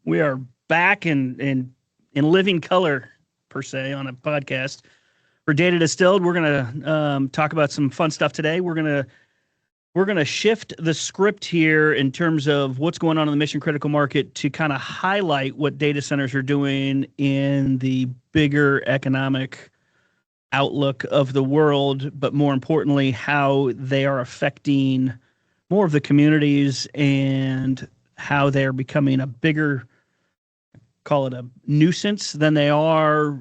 We are back in living color, per se, on a podcast for Data Distilled. We're gonna talk about some fun stuff today. We're gonna shift the script here in terms of what's going on in the mission critical market to kind of highlight what data centers are doing in the bigger economic outlook of the world, but more importantly, how they are affecting more of the communities and how they're becoming a bigger, call it a nuisance, than they are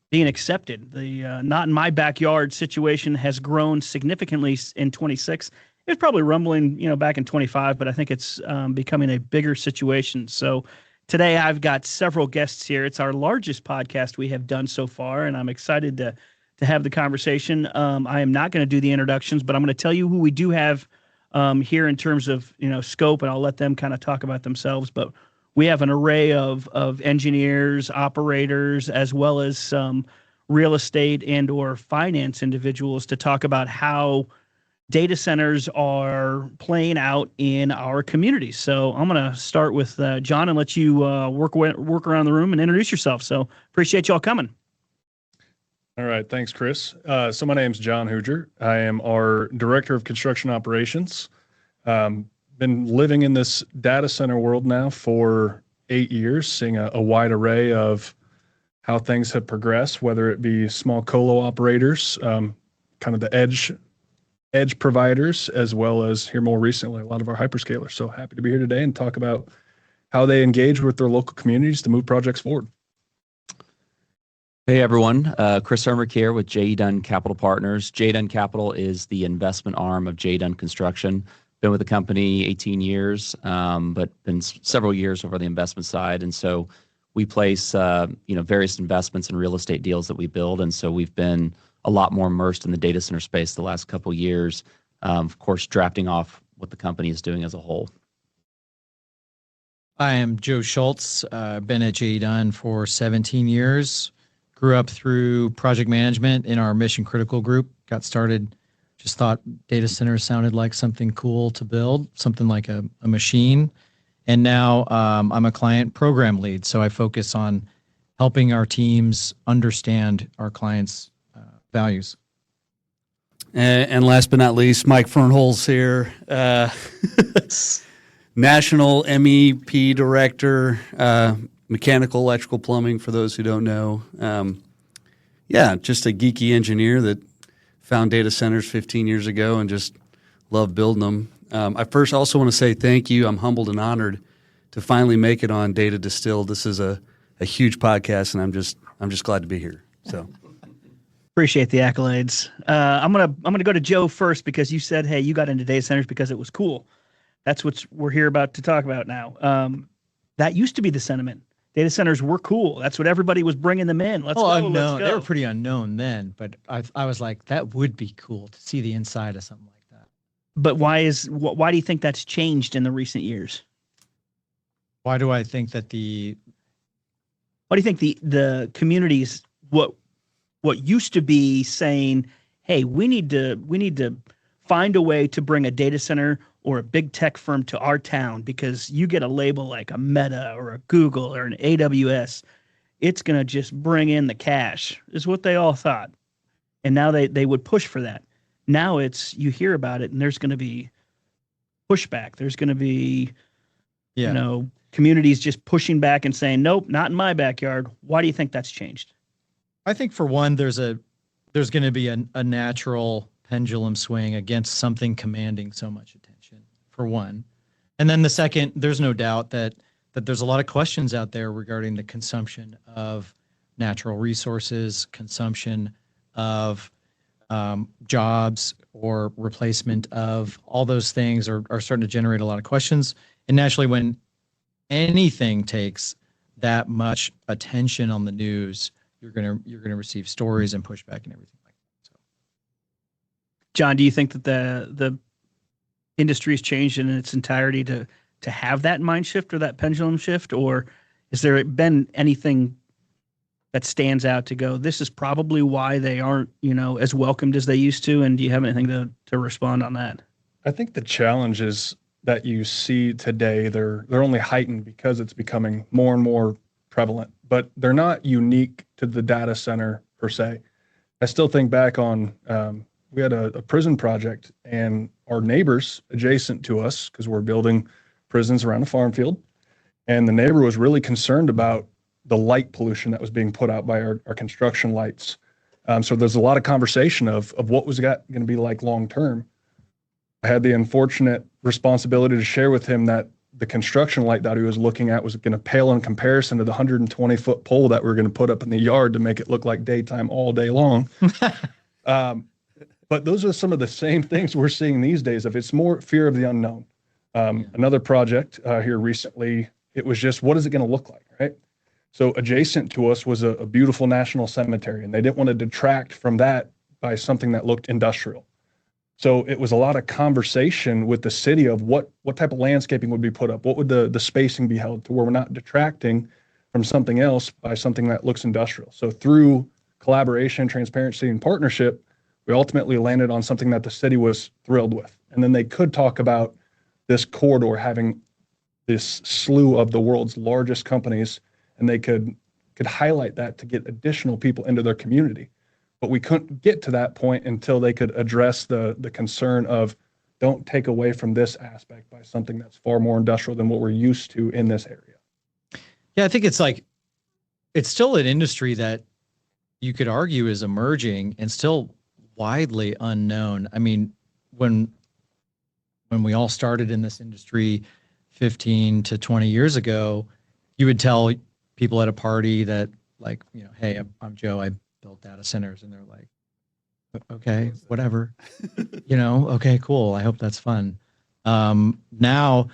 being accepted. The not in my backyard situation has grown significantly in 26. It was probably rumbling, back in 25, but I think it's becoming a bigger situation. So today I've got several guests here. It's our largest podcast we have done so far, and I'm excited to have the conversation. I am not going to do the introductions, but I'm going to tell you who we do have here in terms of scope, and I'll let them kind of talk about themselves. But we have an array of engineers, operators, as well as some real estate and or finance individuals to talk about how data centers are playing out in our communities. So I'm going to start with John and let you work around the room and introduce yourself. So appreciate y'all coming. All right. Thanks, Chris. So my name's John Hooger. I am our Director of Construction Operations. Been living in this data center world now for 8 years, seeing a wide array of how things have progressed, whether it be small colo operators, kind of the edge providers, as well as here more recently, a lot of our hyperscalers. So happy to be here today and talk about how they engage with their local communities to move projects forward. Hey everyone, Chris Hermick here with J. Dunn Capital Partners. J. Dunn Capital is the investment arm of J. Dunn Construction. Been with the company 18 years, but been several years over the investment side. And so we place, various investments in real estate deals that we build. And so we've been a lot more immersed in the data center space the last couple of years, of course, drafting off what the company is doing as a whole. I am Joe Schultz. Been at J. Dunn for 17 years. Grew up through project management in our mission critical group. Got started, just thought data centers sounded like something cool to build, something like a machine. And now I'm a client program lead. So I focus on helping our teams understand our clients' values. And last but not least, Mike Fernholz here, National MEP Director, Mechanical, Electrical, Plumbing, for those who don't know. Just a geeky engineer that found data centers 15 years ago and just love building them. I first also want to say thank you. I'm humbled and honored to finally make it on Data Distilled. This is a huge podcast, and I'm just glad to be here. So appreciate the accolades. I'm gonna go to Joe first because you said, hey, you got into data centers because it was cool. That's what we're here about to talk about now. That used to be the sentiment. Data centers were cool. That's what everybody was bringing them in. Let's go. Unknown. They were pretty unknown then, but I was like, that would be cool to see the inside of something like that. But why do you think that's changed in the recent years? Why do I think that Why do you think the communities what used to be saying, hey, we need to find a way to bring a data center or a big tech firm to our town because you get a label like a Meta or a Google or an AWS, it's going to just bring in the cash, is what they all thought. And now they would push for that. Now it's, you hear about it and there's going to be pushback. There's going to be, communities just pushing back and saying, nope, not in my backyard. Why do you think that's changed? I think for one, there's going to be a natural pendulum swing against something commanding so much attention, for one. And then the second, there's no doubt that there's a lot of questions out there regarding the consumption of natural resources, consumption of jobs, or replacement of all those things are starting to generate a lot of questions. And naturally, when anything takes that much attention on the news, you're gonna receive stories and pushback and everything like that. So, John, do you think that the industry's changed in its entirety to have that mind shift or that pendulum shift, or has there been anything that stands out to go, this is probably why they aren't, as welcomed as they used to? And do you have anything to respond on that? I think the challenge is that you see today, they're only heightened because it's becoming more and more prevalent, but they're not unique to the data center per se. I still think back on, we had a prison project, and our neighbors adjacent to us, because we're building prisons around a farm field, and the neighbor was really concerned about the light pollution that was being put out by our construction lights. So there's a lot of conversation of what was going to be like long term. I had the unfortunate responsibility to share with him that the construction light that he was looking at was going to pale in comparison to the 120-foot pole that we we're going to put up in the yard to make it look like daytime all day long. But those are some of the same things we're seeing these days. If it's more fear of the unknown. Another project here recently, it was just, what is it going to look like, right? So adjacent to us was a beautiful national cemetery, and they didn't want to detract from that by something that looked industrial. So it was a lot of conversation with the city of what type of landscaping would be put up, what would the spacing be held to where we're not detracting from something else by something that looks industrial. So through collaboration, transparency, and partnership, we ultimately landed on something that the city was thrilled with. And then they could talk about this corridor having this slew of the world's largest companies, and they could highlight that to get additional people into their community. But we couldn't get to that point until they could address the concern of, don't take away from this aspect by something that's far more industrial than what we're used to in this area. Yeah, I think it's still an industry that you could argue is emerging and still widely unknown. I mean, when we all started in this industry 15 to 20 years ago, you would tell people at a party that, like, hey, I'm Joe, I build data centers, and they're like, okay, whatever, okay, cool. I hope that's fun. Now,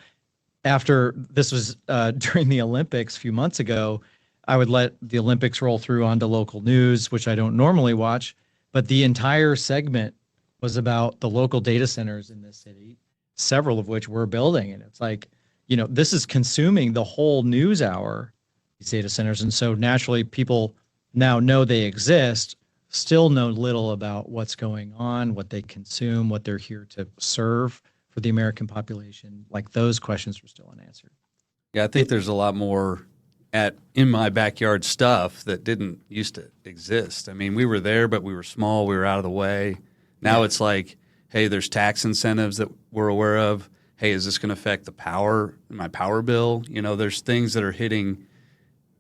after this was during the Olympics a few months ago, I would let the Olympics roll through onto local news, which I don't normally watch, but the entire segment was about the local data centers in this city, several of which we're building. And it's like, this is consuming the whole news hour, these data centers. And so naturally people now know they exist, still know little about what's going on, what they consume, what they're here to serve for the American population. Like, those questions were still unanswered. Yeah, I think there's a lot more in my backyard stuff that didn't used to exist. I mean, we were there, but we were small. We were out of the way. Now it's like, hey, there's tax incentives that we're aware of. Hey, is this going to affect my power bill? There's things that are hitting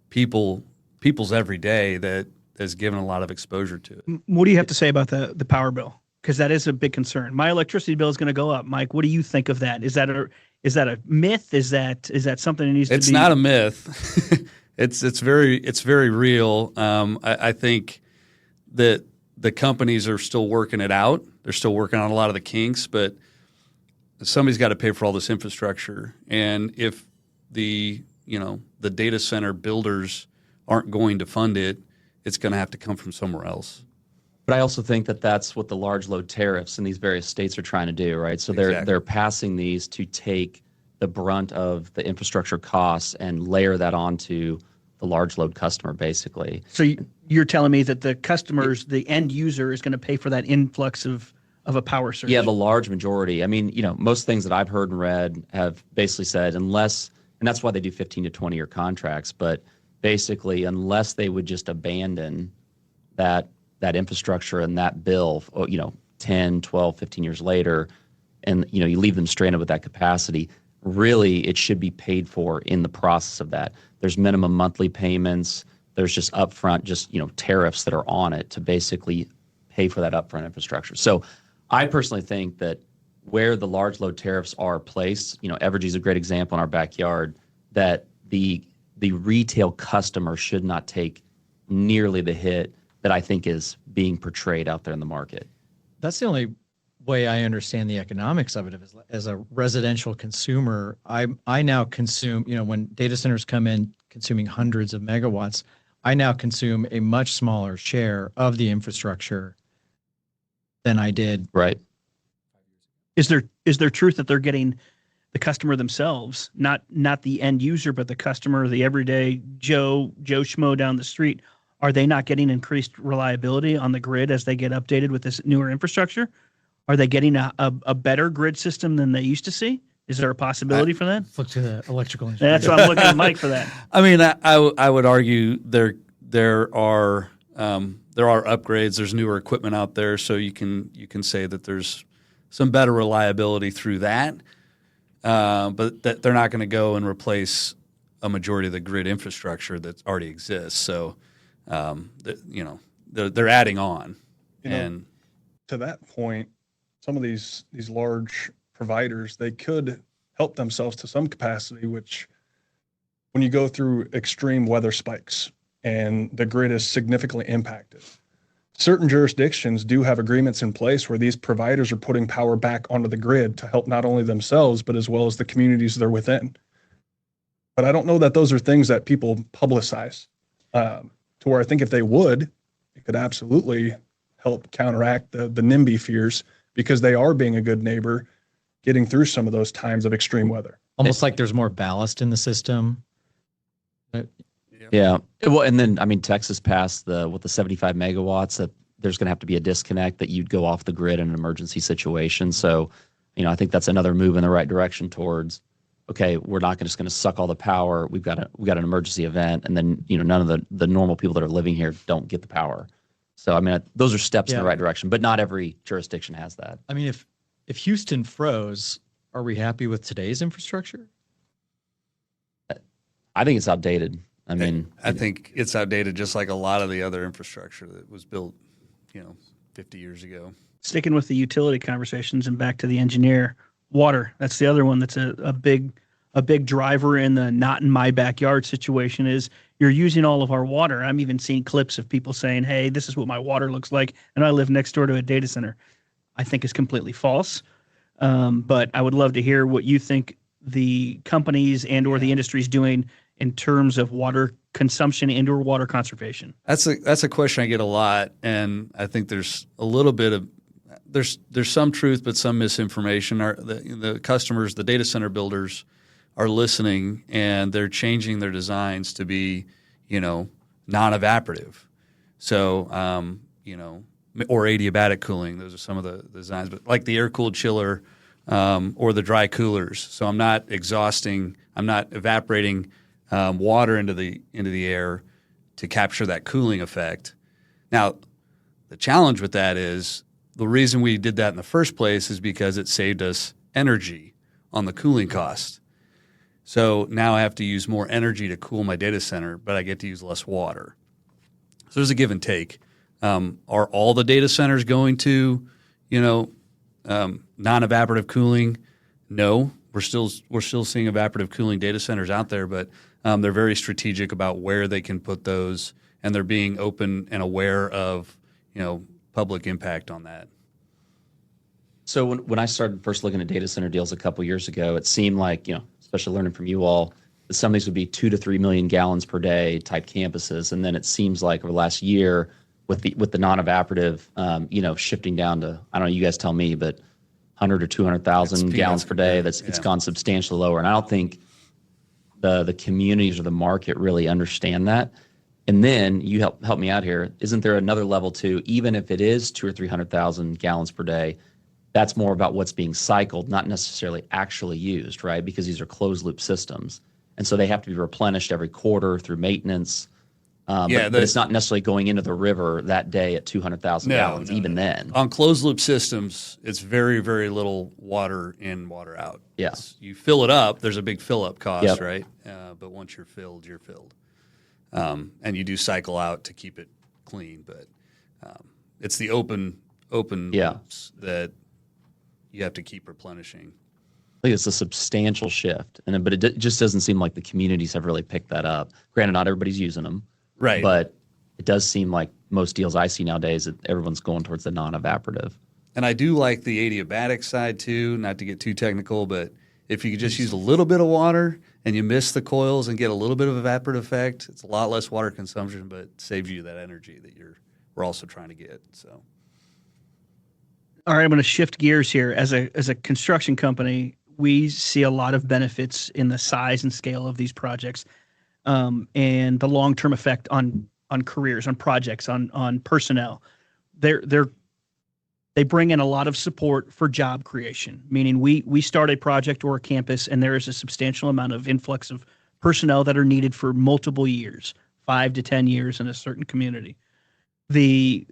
people's every day that has given a lot of exposure to it. What do you have to say about the power bill? Because that is a big concern. My electricity bill is going to go up. Mike, what do you think of that? Is that a myth? Is that something that needs to be? It's not a myth. It's very real. I think that the companies are still working it out. They're still working on a lot of the kinks, but somebody's got to pay for all this infrastructure. And if the data center builders aren't going to fund it, it's going to have to come from somewhere else. But I also think that that's what the large load tariffs in these various states are trying to do, right? So they're passing these to take the brunt of the infrastructure costs and layer that onto the large load customer, basically. So you're telling me that the customers, the end user, is going to pay for that influx of a power surge? Yeah, the large majority. I mean, most things that I've heard and read have basically said and that's why they do 15 to 20 year contracts, but basically unless they would just abandon that infrastructure and that bill, 10, 12, 15 years later, and you leave them stranded with that capacity, really it should be paid for in the process of that. There's minimum monthly payments. There's just upfront, tariffs that are on it to basically pay for that upfront infrastructure. So I personally think that where the large load tariffs are placed, Evergy is a great example in our backyard, that the retail customer should not take nearly the hit that I think is being portrayed out there in the market. That's the only way I understand the economics of it. As a residential consumer, I now consume, when data centers come in consuming hundreds of megawatts, I now consume a much smaller share of the infrastructure than I did. Right. Is there truth that they're getting the customer themselves, not the end user, but the customer, the everyday Joe Schmo down the street? Are they not getting increased reliability on the grid as they get updated with this newer infrastructure? Are they getting a better grid system than they used to see? Is there a possibility for that? Let's look to the electrical engineer. That's why I'm looking at Mike for that. I mean, I would argue there are upgrades. There's newer equipment out there, so you can say that there's some better reliability through that. But that they're not going to go and replace a majority of the grid infrastructure that already exists. So, they're adding on. And to that point, some of these large providers, they could help themselves to some capacity, which when you go through extreme weather spikes and the grid is significantly impacted, certain jurisdictions do have agreements in place where these providers are putting power back onto the grid to help not only themselves, but as well as the communities they're within. But I don't know that those are things that people publicize, to where I think if they would, it could absolutely help counteract the NIMBY fears, because they are being a good neighbor, getting through some of those times of extreme weather. Almost like there's more ballast in the system. Yeah. Well, and then, I mean, Texas passed with the 75 megawatts that there's going to have to be a disconnect, that you'd go off the grid in an emergency situation. So, I think that's another move in the right direction towards, okay, we're not just going to suck all the power. We've got an emergency event, and then, none of the normal people that are living here don't get the power. So, I mean, those are steps in the right direction, but not every jurisdiction has that. I mean, if Houston froze, are we happy with today's infrastructure? I think it's outdated. I mean, I think it's outdated, just like a lot of the other infrastructure that was built, 50 years ago. Sticking with the utility conversations and back to the engineer, water. That's the other one that's a big driver in the not in my backyard situation. Is you're using all of our water. I'm even seeing clips of people saying, hey, this is what my water looks like, and I live next door to a data center. I think is completely false. But I would love to hear what you think the companies and or the industry is doing in terms of water consumption and or water conservation. That's a question I get a lot, and I think there's a little bit of there's some truth, but some misinformation. The customers, the data center builders, are listening, and they're changing their designs to be, non-evaporative. So, or adiabatic cooling. Those are some of the designs, but like the air-cooled chiller or the dry coolers. So I'm not evaporating water into the air to capture that cooling effect. Now, the challenge with that is the reason we did that in the first place is because it saved us energy on the cooling cost. So now I have to use more energy to cool my data center, but I get to use less water. So there's a give and take. Are all the data centers going to, non-evaporative cooling? No, we're still seeing evaporative cooling data centers out there, but they're very strategic about where they can put those, and they're being open and aware of, public impact on that. So when I started first looking at data center deals a couple years ago, it seemed like, especially learning from you all, that some of these would be 2 to 3 million gallons per day type campuses, and then it seems like over the last year, with the non-evaporative, shifting down to, I don't know, you guys tell me, but 100 or 200,000 gallons per day. It's gone substantially lower, and I don't think the communities or the market really understand that. And then you help me out here. Isn't there another level too? Even if it is 200 or 300,000 gallons per day, that's more about what's being cycled, not necessarily actually used, right? Because these are closed loop systems, and so they have to be replenished every quarter through maintenance. But it's not necessarily going into the river that day at 200,000 gallons, even then. On closed loop systems, it's very, very little water in, water out. Yeah. You fill it up, there's a big fill up cost, right? But once you're filled, you're filled. And you do cycle out to keep it clean, but it's the open loops that you have to keep replenishing. I think it's a substantial shift, but it just doesn't seem like the communities have really picked that up. Granted, not everybody's using them. Right. But it does seem like most deals I see nowadays that everyone's going towards the non-evaporative. And I do like the adiabatic side too, not to get too technical, but if you could just use a little bit of water and you miss the coils and get a little bit of evaporative effect, it's a lot less water consumption, but it saves you that energy that we're also trying to get. So, all right, I'm going to shift gears here. As a construction company, we see a lot of benefits in the size and scale of these projects. And the long-term effect on careers, on projects, on personnel. They're they bring in a lot of support for job creation, meaning we start a project or a campus and there is a substantial amount of influx of personnel that are needed for multiple years, 5 to 10 years in a certain community. The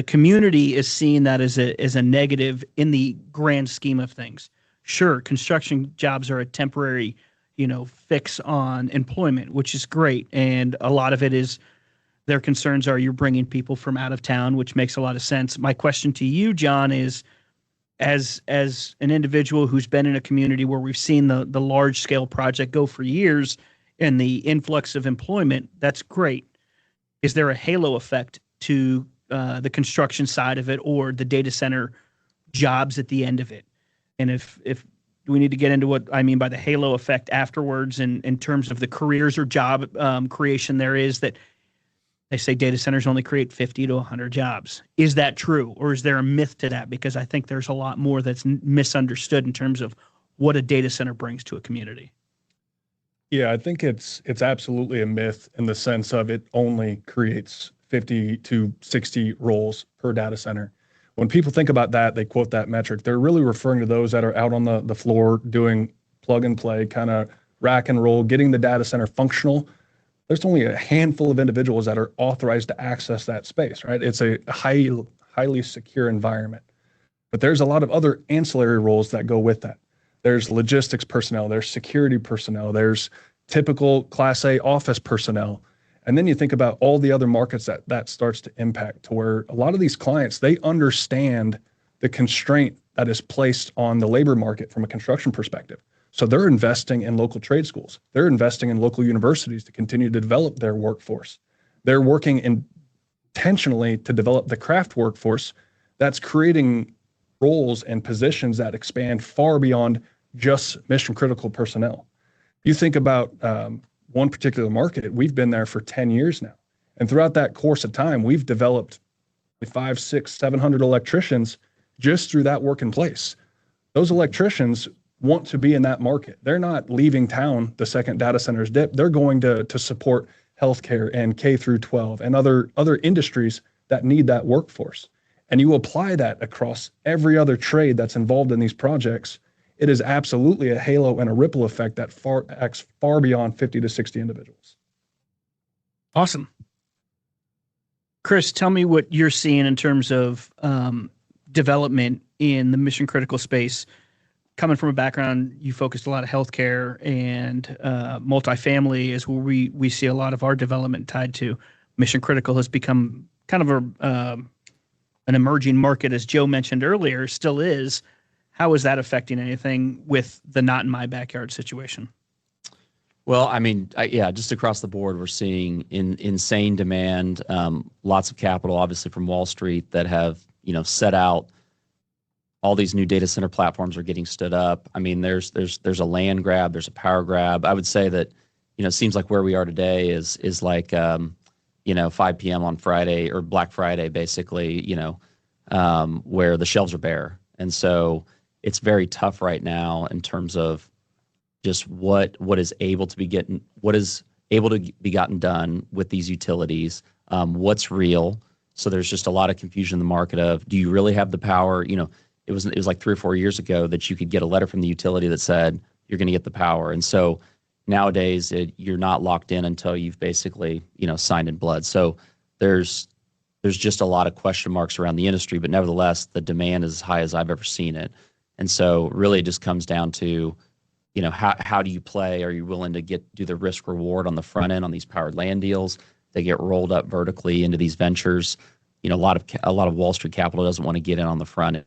community is seeing that as a negative in the grand scheme of things. Sure, construction jobs are a temporary, fix on employment, which is great. And a lot of it is their concerns are you're bringing people from out of town, which makes a lot of sense. My question to you, John, is as an individual who's been in a community where we've seen the large scale project go for years and the influx of employment, that's great. Is there a halo effect to the construction side of it or the data center jobs at the end of it? And if we need to get into what I mean by the halo effect afterwards in terms of the careers or job creation there is, that they say data centers only create 50 to 100 jobs. Is that true? Or is there a myth to that? Because I think there's a lot more that's misunderstood in terms of what a data center brings to a community. Yeah, I think it's absolutely a myth in the sense of it only creates 50 to 60 roles per data center. When people think about that, they quote that metric. They're really referring to those that are out on the floor doing plug and play, kind of rack and roll, getting the data center functional. There's only a handful of individuals that are authorized to access that space, right? It's a highly secure environment. But there's a lot of other ancillary roles that go with that. There's logistics personnel, there's security personnel, there's typical Class A office personnel. And then you think about all the other markets that starts to impact, to where a lot of these clients, they understand the constraint that is placed on the labor market from a construction perspective. So they're investing in local trade schools. They're investing in local universities to continue to develop their workforce. They're working intentionally to develop the craft workforce that's creating roles and positions that expand far beyond just mission critical personnel. You think about one particular market, we've been there for 10 years now. And throughout that course of time, we've developed 500, 600, 700 electricians just through that work in place. Those electricians want to be in that market. They're not leaving town the second data centers dip. They're going to support healthcare and K through 12 and other industries that need that workforce. And you apply that across every other trade that's involved in these projects, it is absolutely a halo and a ripple effect that acts far beyond 50 to 60 individuals. Awesome. Chris, tell me what you're seeing in terms of development in the mission critical space. Coming from a background, you focused a lot of healthcare and multifamily is where we see a lot of our development tied to. Mission critical has become kind of an emerging market, as Joe mentioned earlier, still is. How is that affecting anything with the not in my backyard situation? Well, I mean, just across the board, we're seeing insane demand, lots of capital, obviously from Wall Street that have, set out. All these new data center platforms are getting stood up. I mean, there's a land grab, there's a power grab. I would say that, it seems like where we are today is like, 5 p.m. on Friday or Black Friday, basically, where the shelves are bare. And so it's very tough right now in terms of just what is able to be gotten done with these utilities, what's real. So there's just a lot of confusion in the market of, do you really have the power? It was like 3 or 4 years ago that you could get a letter from the utility that said you're going to get the power. And so nowadays you're not locked in until you've basically, signed in blood. So there's just a lot of question marks around the industry, but nevertheless, the demand is as high as I've ever seen it. And so really it just comes down to, how do you play? Are you willing to do the risk reward on the front end on these powered land deals? They get rolled up vertically into these ventures. A lot of Wall Street capital doesn't want to get in on the front end.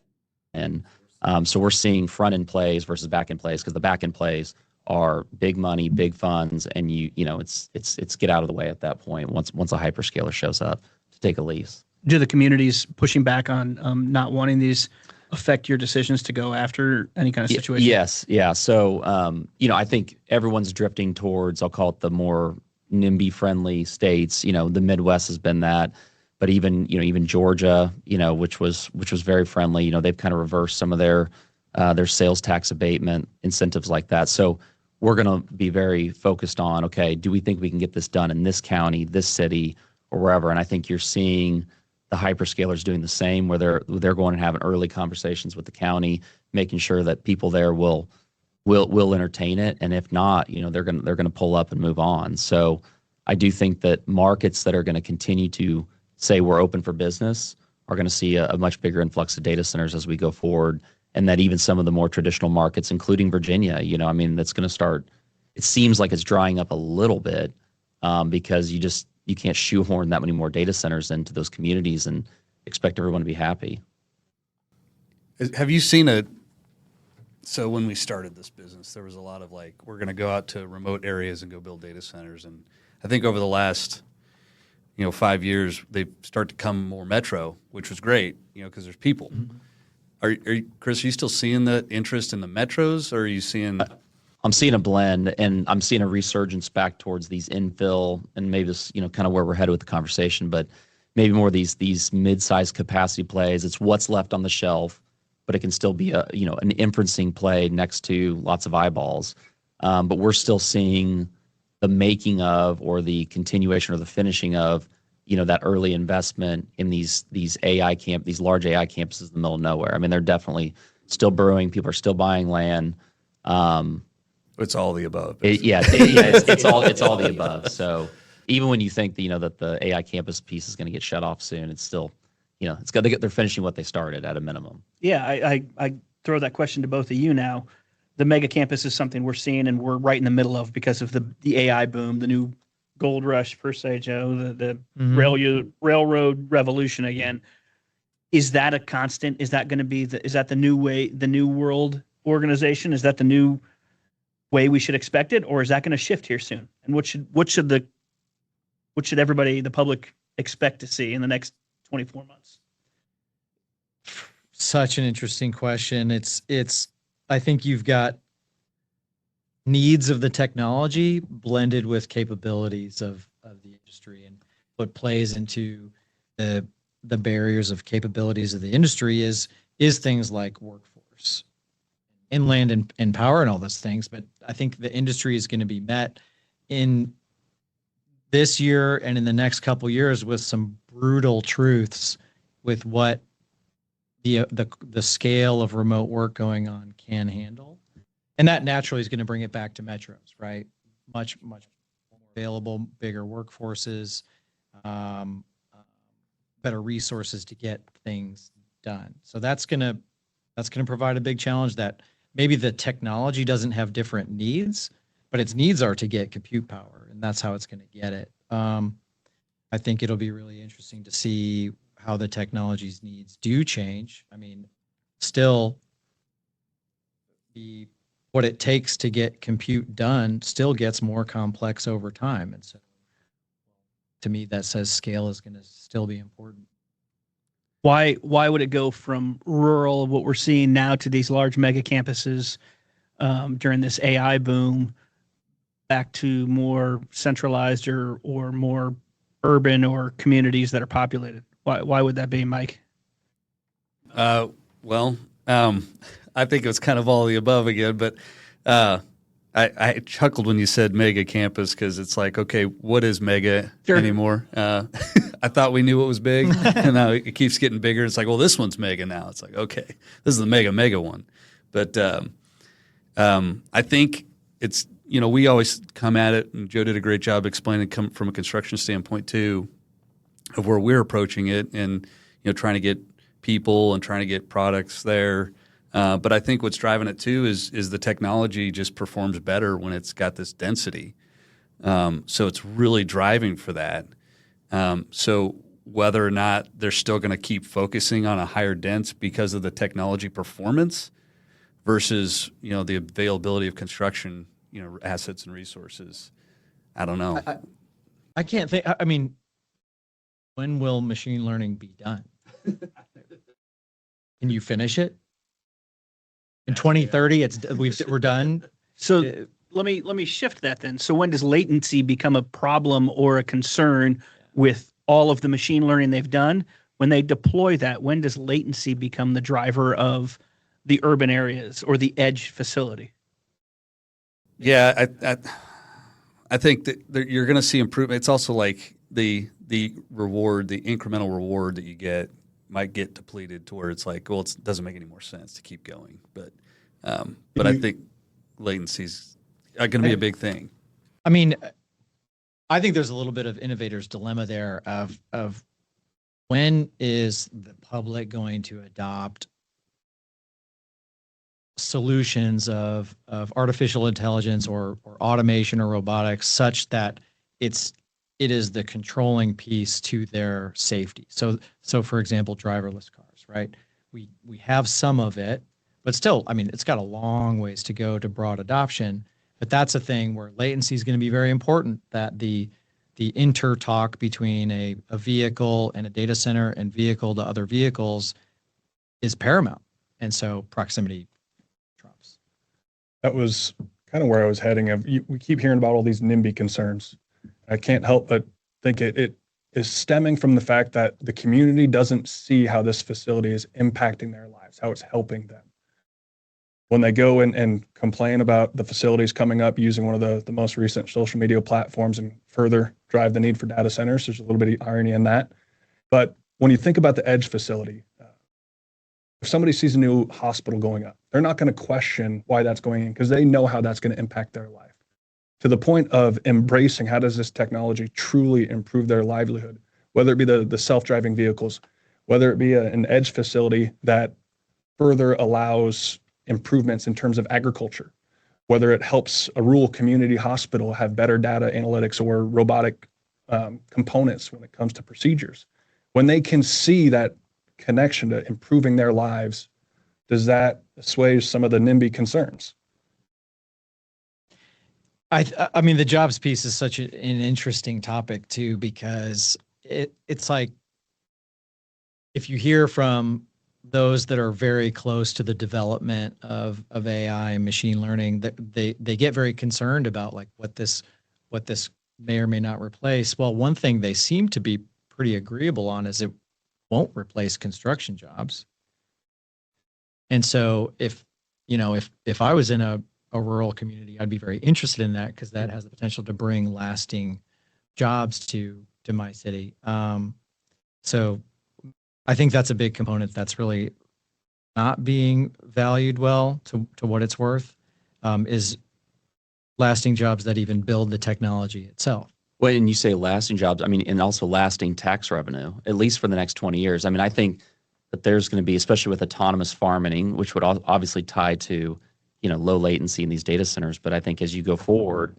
And so we're seeing front end plays versus back end plays, because the back end plays are big money, big funds, and it's get out of the way at that point once a hyperscaler shows up to take a lease. Do the communities pushing back on not wanting these affect your decisions to go after any kind of situation? Yes, yeah. So I think everyone's drifting towards, I'll call it the more NIMBY friendly states. The Midwest has been that. But even Georgia, which was very friendly, they've kind of reversed some of their sales tax abatement incentives like that. So we're going to be very focused on, okay, do we think we can get this done in this county, this city, or wherever? And I think you're seeing the hyperscalers doing the same, where they're going and having early conversations with the county, making sure that people there will entertain it, and if not, they're gonna pull up and move on. So I do think that markets that are going to continue to say we're open for business are going to see a much bigger influx of data centers as we go forward, and that even some of the more traditional markets, including Virginia, that's going to start. It seems like it's drying up a little bit because you can't shoehorn that many more data centers into those communities and expect everyone to be happy. Have you seen so when we started this business, there was a lot of like, we're going to go out to remote areas and go build data centers. And I think over the last, 5 years, they start to come more metro, which was great, because there's people. Mm-hmm. Are you, Chris, are you still seeing the interest in the metros, or are you seeing? I'm seeing a blend, and I'm seeing a resurgence back towards these infill, and maybe this, kind of where we're headed with the conversation, but maybe more these mid-sized capacity plays. It's what's left on the shelf, but it can still be an inferencing play next to lots of eyeballs. But we're still seeing the making of, or the continuation or the finishing of, that early investment in these large AI campuses in the middle of nowhere. I mean, they're definitely still brewing. People are still buying land. It's all the above. It's all the above. So even when you think that the AI campus piece is going to get shut off soon, it's still, they're finishing what they started at a minimum. Yeah, I throw that question to both of you now. The mega campus is something we're seeing, and we're right in the middle of because of the AI boom, the new gold rush per se, Joe, the mm-hmm. railroad revolution again. Is that a constant? Is that going to be is that the new way, the new world organization? Is that the new way we should expect it, or is that going to shift here soon? And what should everybody, the public, expect to see in the next 24 months? Such an interesting question. It's I think you've got needs of the technology blended with capabilities of the industry, and what plays into the barriers of capabilities of the industry is things like workforce, inland and power and all those things. But I think the industry is going to be met in this year and in the next couple years with some brutal truths with what the scale of remote work going on can handle. And that naturally is going to bring it back to metros, right? Much more available, bigger workforces, better resources to get things done. So that's going to provide a big challenge that maybe the technology doesn't have different needs, but its needs are to get compute power, and that's how it's going to get it. I think it'll be really interesting to see how the technology's needs do change. I mean, still what it takes to get compute done still gets more complex over time. And so to me, that says scale is going to still be important. Why would it go from rural, what we're seeing now, to these large mega campuses during this AI boom, back to more centralized or more urban or communities that are populated? Why would that be, Mike? I think it was kind of all the above again, but I chuckled when you said mega campus, because it's like, okay, what is mega anymore? I thought we knew what was big, and now it keeps getting bigger. It's like, well, this one's mega now. It's like, okay, this is the mega one. But I think it's, we always come at it, and Joe did a great job explaining from a construction standpoint too, of where we're approaching it, and trying to get people and trying to get products there. But I think what's driving it too is the technology just performs better when it's got this density. So it's really driving for that. So whether or not they're still going to keep focusing on a higher dense because of the technology performance versus the availability of construction assets and resources, I don't know. I can't think. I mean, when will machine learning be done? Can you finish it? In 2030, we're done. So let me shift that then. So when does latency become a problem or a concern with all of the machine learning they've done? When they deploy that, when does latency become the driver of the urban areas or the edge facility? Yeah, I think that you're going to see improvement. It's also like the reward, the incremental reward that you get might get depleted to where it's like, well, it doesn't make any more sense to keep going. But I think latency's going to be a big thing. I mean, I think there's a little bit of innovator's dilemma there of when is the public going to adopt solutions of artificial intelligence or automation or robotics such that it is the controlling piece to their safety. So for example, driverless cars, right? We have some of it, but still, I mean, it's got a long ways to go to broad adoption. But that's a thing where latency is going to be very important, that the inter-talk between a vehicle and a data center and vehicle to other vehicles is paramount. And so proximity trumps. That was kind of where I was heading. We keep hearing about all these NIMBY concerns. I can't help but think it is stemming from the fact that the community doesn't see how this facility is impacting their lives, how it's helping them. When they go and complain about the facilities coming up using one of the most recent social media platforms and further drive the need for data centers, there's a little bit of irony in that. But when you think about the edge facility, if somebody sees a new hospital going up, they're not going to question why that's going in because they know how that's going to impact their life. To the point of embracing how does this technology truly improve their livelihood, whether it be the self-driving vehicles, whether it be an edge facility that further allows improvements in terms of agriculture, whether it helps a rural community hospital have better data analytics or robotic components when it comes to procedures. When they can see that connection to improving their lives, does that assuage some of the NIMBY concerns? I mean, the jobs piece is such an interesting topic too, because it's like if you hear from those that are very close to the development of AI and machine learning, that they get very concerned about like what this may or may not replace. Well, one thing they seem to be pretty agreeable on is it won't replace construction jobs. And so if I was in a rural community, I'd be very interested in that because that has the potential to bring lasting jobs to my city. So I think that's a big component that's really not being valued well to what it's worth, is lasting jobs that even build the technology itself. When you say lasting jobs, I mean, and also lasting tax revenue, at least for the next 20 years. I mean, I think that there's going to be, especially with autonomous farming, which would obviously tie to, low latency in these data centers. But I think as you go forward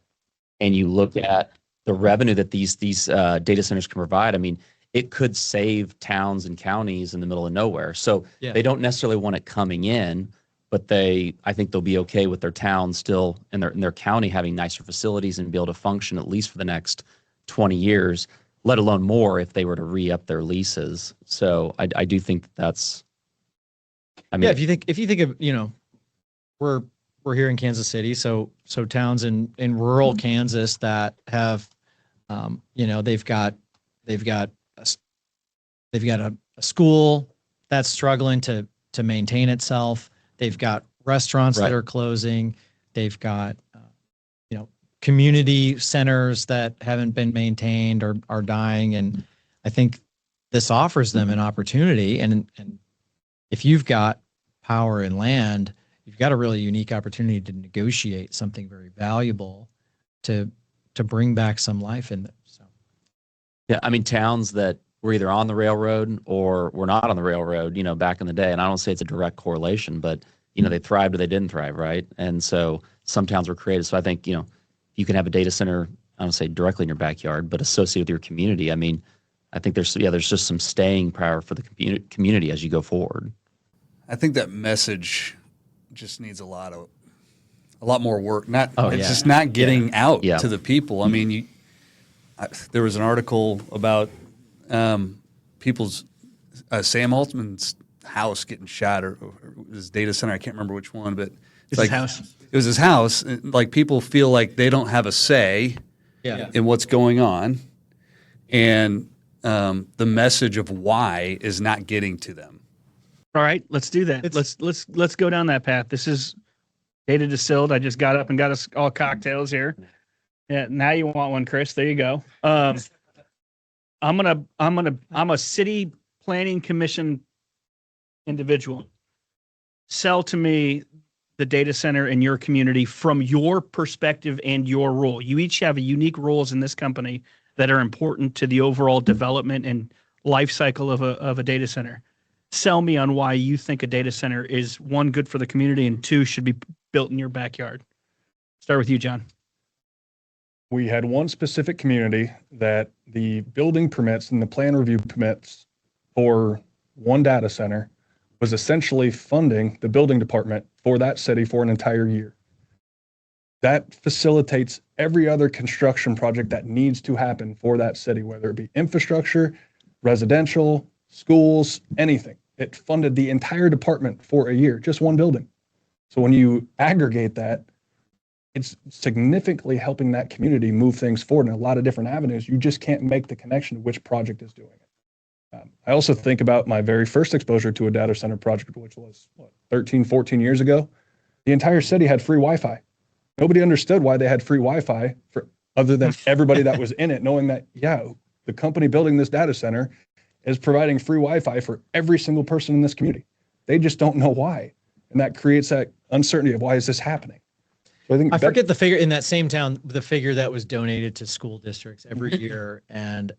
and you look at the revenue that these data centers can provide, I mean, it could save towns and counties in the middle of nowhere. So They don't necessarily want it coming in, but I think they'll be okay with their town still in their county having nicer facilities and be able to function at least for the next 20 years, let alone more if they were to re-up their leases. So I do think that's, I mean, if you think of, we're here in Kansas City, so towns in rural Kansas that have, they've got a school that's struggling to maintain itself. They've got restaurants that are closing. They've got, community centers that haven't been maintained or are dying. And I think this offers them an opportunity. And if you've got power and land, you've got a really unique opportunity to negotiate something very valuable to bring back some life in them. So, yeah, I mean, towns that were either on the railroad or were not on the railroad, back in the day. And I don't say it's a direct correlation, but, they thrived or they didn't thrive, right? And so some towns were created. So I think, you can have a data center, I don't say directly in your backyard, but associated with your community. I mean, I think there's just some staying power for the community as you go forward. I think that message just needs a lot more work. Just not getting out to the people. I mean, there was an article about people's Sam Altman's house getting shot or his data center. I can't remember which one, but it's his house. It was his house. Like people feel like they don't have a say in what's going on, and the message of why is not getting to them. All right, let's do that. Let's go down that path. This is Data Distilled. I just got up and got us all cocktails here. Yeah, now you want one, Chris. There you go. I'm a city planning commission individual. Sell to me the data center in your community from your perspective and your role. You each have unique roles in this company that are important to the overall development and life cycle of a data center. Sell me on why you think a data center is, one, good for the community, and two, should be built in your backyard. Start with you, John. We had one specific community that the building permits and the plan review permits for one data center was essentially funding the building department for that city for an entire year. That facilitates every other construction project that needs to happen for that city, whether it be infrastructure, residential, schools, anything. It funded the entire department for a year, just one building. So when you aggregate that, it's significantly helping that community move things forward in a lot of different avenues. You just can't make the connection to which project is doing it. I also think about my very first exposure to a data center project, which was 13, 14 years ago. The entire city had free Wi-Fi. Nobody understood why they had free Wi-Fi other than everybody that was in it, knowing that, the company building this data center is providing free Wi-Fi for every single person in this community. They just don't know why. And that creates that uncertainty of why is this happening? So I forget the figure in that same town, the figure that was donated to school districts every year. And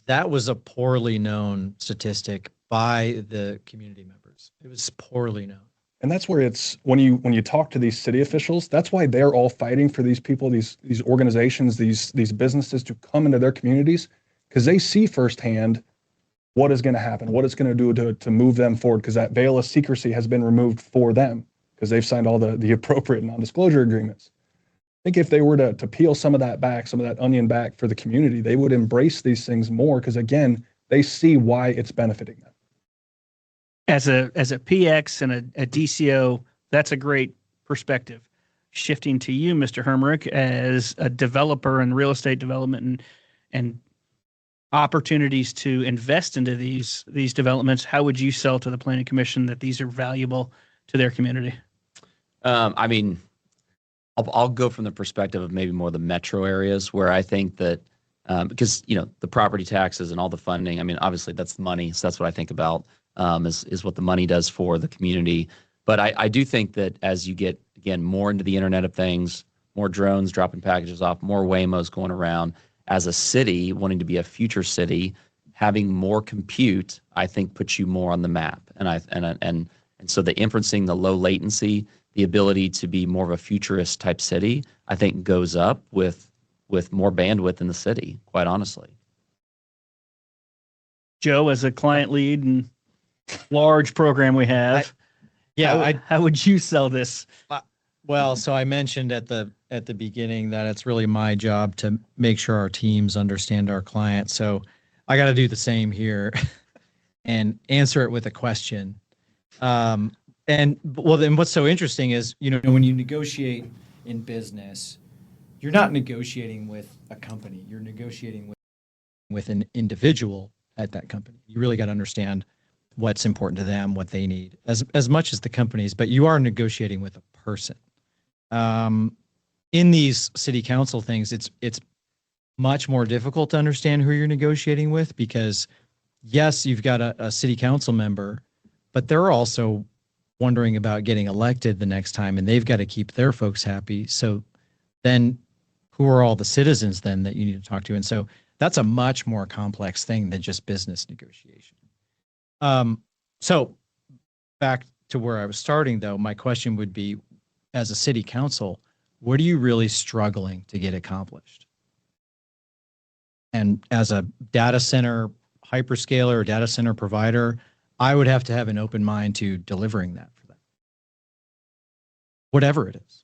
that was a poorly known statistic by the community members. It was poorly known. And that's where it's, when you talk to these city officials, that's why they're all fighting for these people, these organizations, these businesses to come into their communities, because they see firsthand what is going to happen, what it's going to do to move them forward, because that veil of secrecy has been removed for them, because they've signed all the appropriate non-disclosure agreements. I think if they were to peel some of that back, some of that onion back for the community, they would embrace these things more, because again, they see why it's benefiting them. As a PX and a DCO, that's a great perspective. Shifting to you, Mr. Hermerick, as a developer in real estate development and opportunities to invest into these developments, how would you sell to the Planning Commission that these are valuable to their community? I mean, I'll go from the perspective of maybe more the metro areas, where I think that because the property taxes and all the funding, I mean, obviously that's the money, so that's what I think about is what the money does for the community. But I do think that as you get, again, more into the Internet of Things, more drones dropping packages off, more Waymos going around, as a city wanting to be a future city, having more compute, I think, puts you more on the map. And so the inferencing, the low latency, the ability to be more of a futurist type city, I think goes up with more bandwidth in the city, quite honestly. Joe, as a client lead and large program we have, how would you sell this? Well, so I mentioned at the beginning that it's really my job to make sure our teams understand our client. So I got to do the same here and answer it with a question. Then what's so interesting is, when you negotiate in business, you're not negotiating with a company. You're negotiating with an individual at that company. You really got to understand what's important to them, what they need, as much as the companies, but you are negotiating with a person. In these city council things, it's much more difficult to understand who you're negotiating with, because yes, you've got a city council member, but they're also wondering about getting elected the next time, and they've got to keep their folks happy. So then who are all the citizens then that you need to talk to? And so that's a much more complex thing than just business negotiation. So back to where I was starting, though, my question would be, as a city council, what are you really struggling to get accomplished? And as a data center hyperscaler or data center provider, I would have to have an open mind to delivering that for them, whatever it is.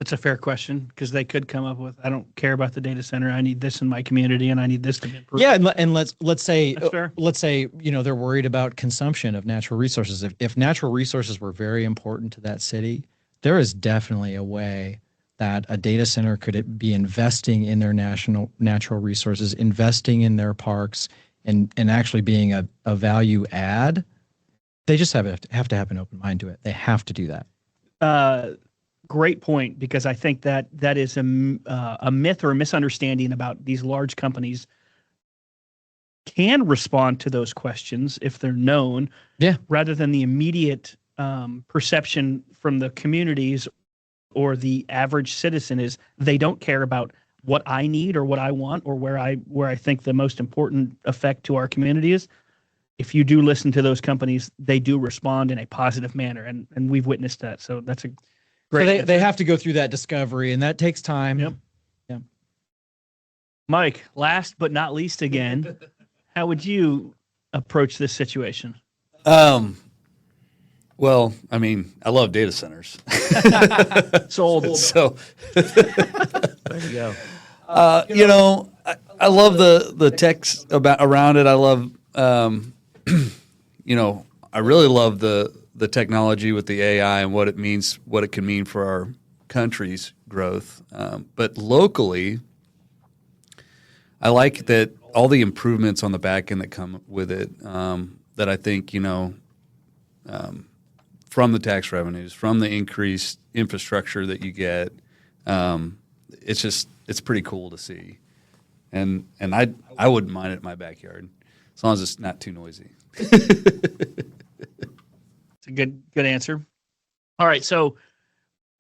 That's a fair question, because they could come up with, I don't care about the data center. I need this in my community, and I need this to be improved. Yeah, and let's say they're worried about consumption of natural resources. If natural resources were very important to that city, there is definitely a way that a data center could be investing in their natural resources, investing in their parks, and actually being a value add. They just have to have an open mind to it. They have to do that. Great point, because I think that is a myth or a misunderstanding about these large companies can respond to those questions if they're known, rather than the immediate perception from the communities or the average citizen is they don't care about what I need or what I want or where I think the most important effect to our community is. If you do listen to those companies, they do respond in a positive manner, and we've witnessed that. So that's a great. So they have to go through that discovery, and that takes time. Yep. Yeah. Mike, last but not least again, how would you approach this situation? Well, I mean, I love data centers. Sold. So, There you go. I love the text around it. I love, I really love the technology with the AI and what it means, what it can mean for our country's growth. But locally, I like that all the improvements on the back end that come with it, that I think, from the tax revenues, from the increased infrastructure that you get, it's pretty cool to see. And I wouldn't mind it in my backyard as long as it's not too noisy. It's a good answer. All right, so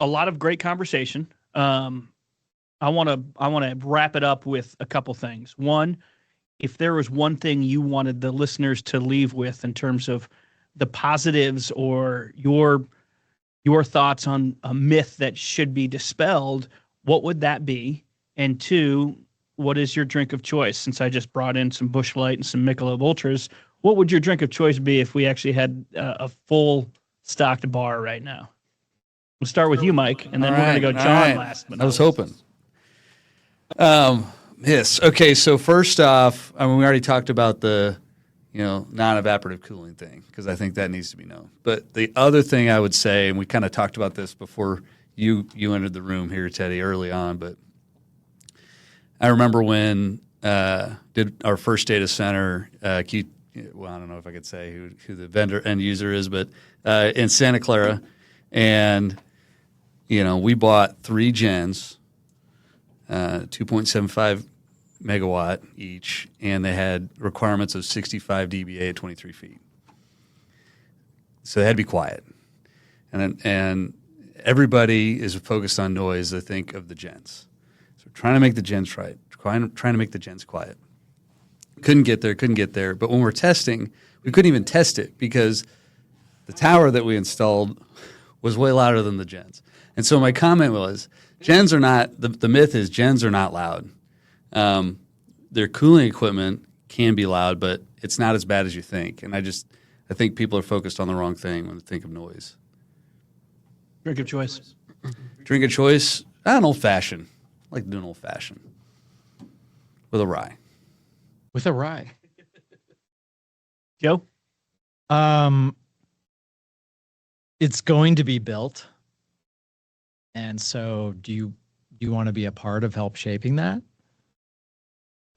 a lot of great conversation. I want to wrap it up with a couple things. One, if there was one thing you wanted the listeners to leave with in terms of the positives or your thoughts on a myth that should be dispelled, what would that be? And two, what is your drink of choice? Since I just brought in some Busch Light and some Michelob Ultras, what would your drink of choice be if we actually had a full stocked bar right now? We'll start with you, Mike, and then we're going to go John last. But I was hoping. Yes. Okay. So first off, I mean, we already talked about the, non-evaporative cooling thing because I think that needs to be known. But the other thing I would say, and we kind of talked about this before you entered the room here, Teddy, early on, but I remember when did our first data center. I don't know if I could say who the vendor end user is, but in Santa Clara, and we bought 3 gens, 2.75 megawatt each, and they had requirements of 65 dBA at 23 feet. So they had to be quiet, and everybody is focused on noise. They think of the gens. So we're trying to make the gens right, trying to make the gens quiet. Couldn't get there. But when we're testing, we couldn't even test it because the tower that we installed was way louder than the gens. And so my comment was, gens are not, the myth is gens are not loud. Their cooling equipment can be loud, but it's not as bad as you think. And I think people are focused on the wrong thing when they think of noise. Drink of choice. Drink of choice, an old fashioned. I like to do an old fashioned with a rye. With a rye. Joe? It's going to be built. And so do you want to be a part of help shaping that?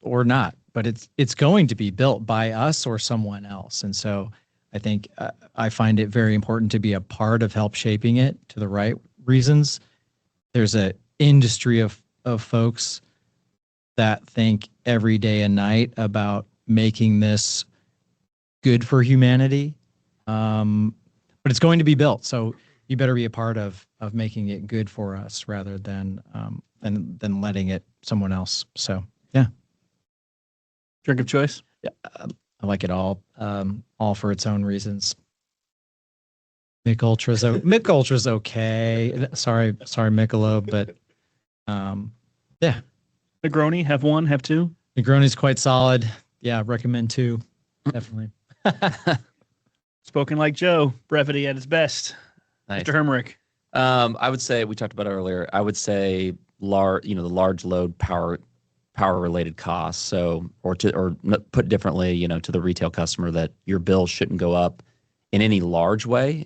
Or not? But it's going to be built by us or someone else. And so I think I find it very important to be a part of help shaping it to the right reasons. There's an industry of folks that think every day and night about making this good for humanity. But it's going to be built. So you better be a part of making it good for us rather than letting it someone else. So, yeah. Drink of choice? Yeah, I like it all for its own reasons. Mick Ultra's okay. Sorry, Michelob, but yeah. Negroni, have 1, have 2? Negroni's quite solid. Yeah, recommend 2. Definitely. Spoken like Joe, brevity at its best. Nice. Mr. Hermerick. I would say, we talked about it earlier, I would say the large load power related costs. So, or put differently, to the retail customer, that your bill shouldn't go up in any large way,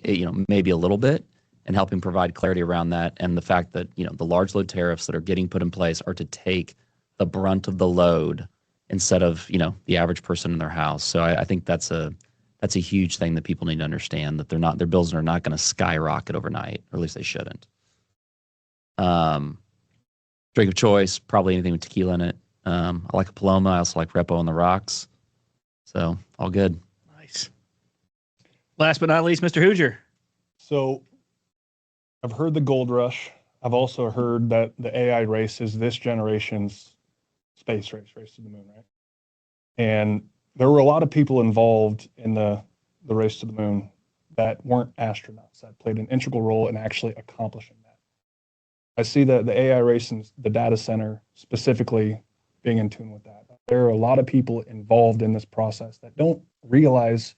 maybe a little bit, and helping provide clarity around that. And the fact that, the large load tariffs that are getting put in place are to take the brunt of the load instead of, the average person in their house. So I think that's a huge thing that people need to understand, that their bills are not going to skyrocket overnight, or at least they shouldn't. Drink of choice, probably anything with tequila in it. I like a Paloma. I also like Repo on the rocks. So all good. Nice. Last but not least, Mr. Hoosier. So I've heard the gold rush. I've also heard that the AI race is this generation's space race to the moon, right? And there were a lot of people involved in the race to the moon that weren't astronauts, that played an integral role in actually accomplishing that. I see the AI race and the data center specifically being in tune with that. There are a lot of people involved in this process that don't realize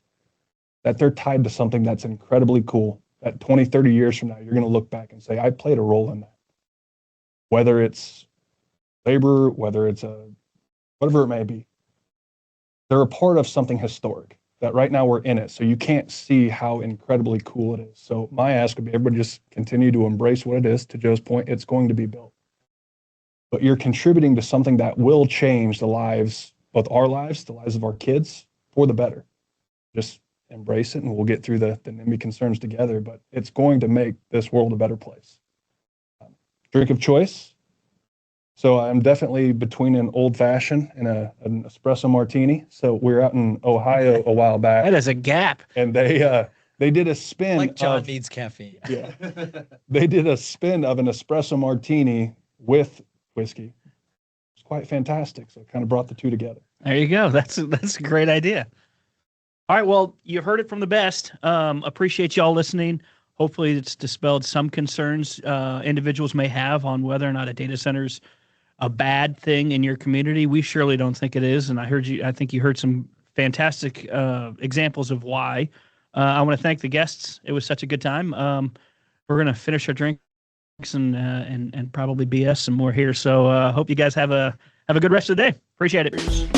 that they're tied to something that's incredibly cool, that 20, 30 years from now, you're going to look back and say, I played a role in that. Whether it's labor, whether it's whatever it may be, they're a part of something historic that right now we're in it. So you can't see how incredibly cool it is. So my ask would be everybody just continue to embrace what it is. To Joe's point, it's going to be built. But you're contributing to something that will change the lives, both our lives, the lives of our kids, for the better. Just embrace it and we'll get through the NIMBY concerns together, but it's going to make this world a better place. Drink of choice. So I'm definitely between an old fashioned and an espresso martini. So we were out in Ohio a while back. That is a gap. And they did a spin. Like John needs caffeine. Yeah. They did a spin of an espresso martini with whiskey. It's quite fantastic. So it kind of brought the two together. There you go. That's a great idea. All right. Well, you heard it from the best. Appreciate y'all listening. Hopefully it's dispelled some concerns individuals may have on whether or not a data center's a bad thing in your community. We surely don't think it is. And I think you heard some fantastic examples of why. I want to thank the guests. It was such a good time. We're going to finish our drinks and probably BS some more here. So hope you guys have a good rest of the day. Appreciate it.